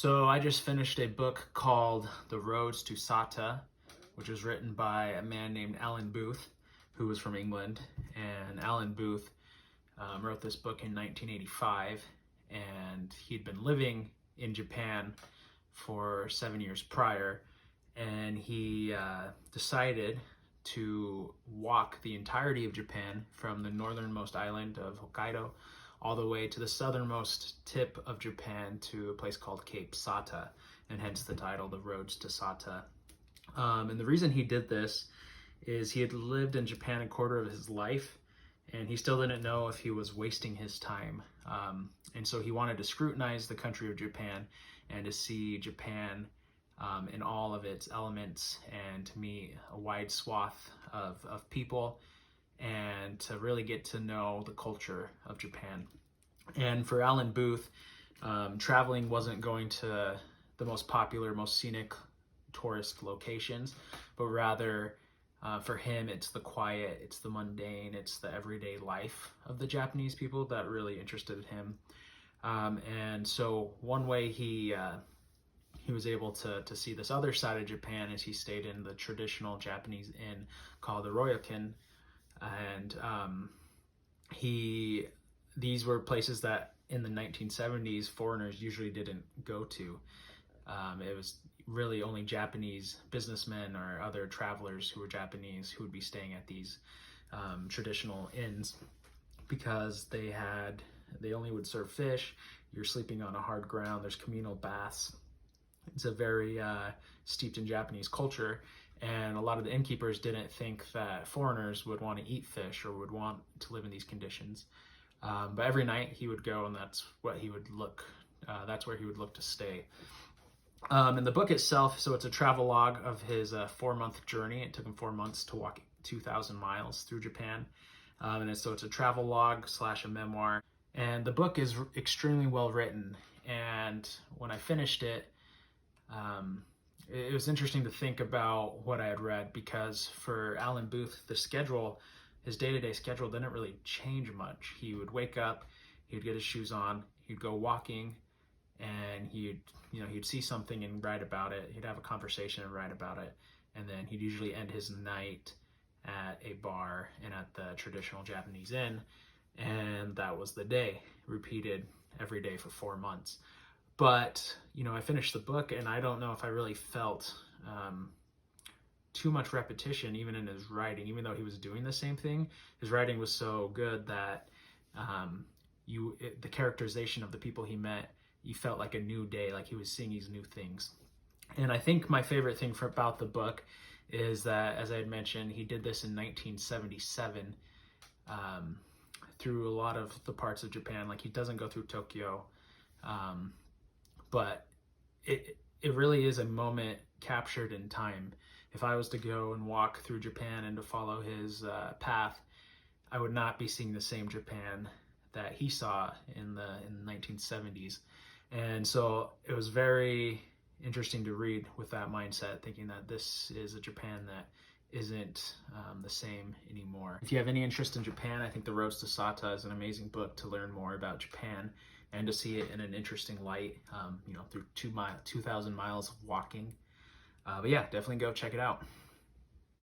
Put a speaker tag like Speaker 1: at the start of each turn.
Speaker 1: So I just finished a book called The Roads to Sata, which was written by a man named Alan Booth, who was from England. And Alan Booth wrote this book in 1985, and he'd been living in Japan for 7 years prior, and he decided to walk the entirety of Japan from the northernmost island of Hokkaido all the way to the southernmost tip of Japan to a place called Cape Sata, and hence the title, The Roads to Sata. And the reason he did this is he had lived in Japan a quarter of his life, and he still didn't know if he was wasting his time. And so he wanted to scrutinize the country of Japan and to see Japan in all of its elements, and to meet a wide swath of people, and to really get to know the culture of Japan. And for Alan Booth, traveling wasn't going to the most popular, most scenic tourist locations, but rather for him, it's the quiet, it's the mundane, it's the everyday life of the Japanese people that really interested him. And so one way he was able to see this other side of Japan is he stayed in the traditional Japanese inn called the Ryokan. And these were places that in the 1970s foreigners usually didn't go to. It was really only Japanese businessmen or other travelers who were Japanese who would be staying at these traditional inns, because they only would serve fish. You're sleeping on a hard ground. There's communal baths. It's a very steeped in Japanese culture. And a lot of the innkeepers didn't think that foreigners would want to eat fish or would want to live in these conditions. But every night he would go, and that's where he would look to stay. And the book itself, so it's a travel log of his 4-month journey. It took him 4 months to walk 2,000 miles through Japan. So it's a travel log / a memoir. And the book is extremely well written. And when I finished it, it was interesting to think about what I had read, because for Alan Booth, his day-to-day schedule didn't really change much. He would wake up, he'd get his shoes on, he'd go walking, and he'd see something and write about it. He'd have a conversation and write about it. And then he'd usually end his night at a bar and at the traditional Japanese inn. And that was the day, repeated every day for 4 months. But, I finished the book, and I don't know if I really felt too much repetition even in his writing. Even though he was doing the same thing, his writing was so good that the characterization of the people he met, you felt like a new day, like he was seeing these new things. And I think my favorite thing about the book is that, as I had mentioned, he did this in 1977 through a lot of the parts of Japan. Like, he doesn't go through Tokyo, but it really is a moment captured in time. If I was to go and walk through Japan and to follow his path, I would not be seeing the same Japan that he saw in the 1970s. And so it was very interesting to read with that mindset, thinking that this is a Japan that isn't the same anymore. If you have any interest in Japan, I think The Roads to Sata is an amazing book to learn more about Japan and to see it in an interesting light, through 2,000 miles of walking. But yeah, definitely go check it out.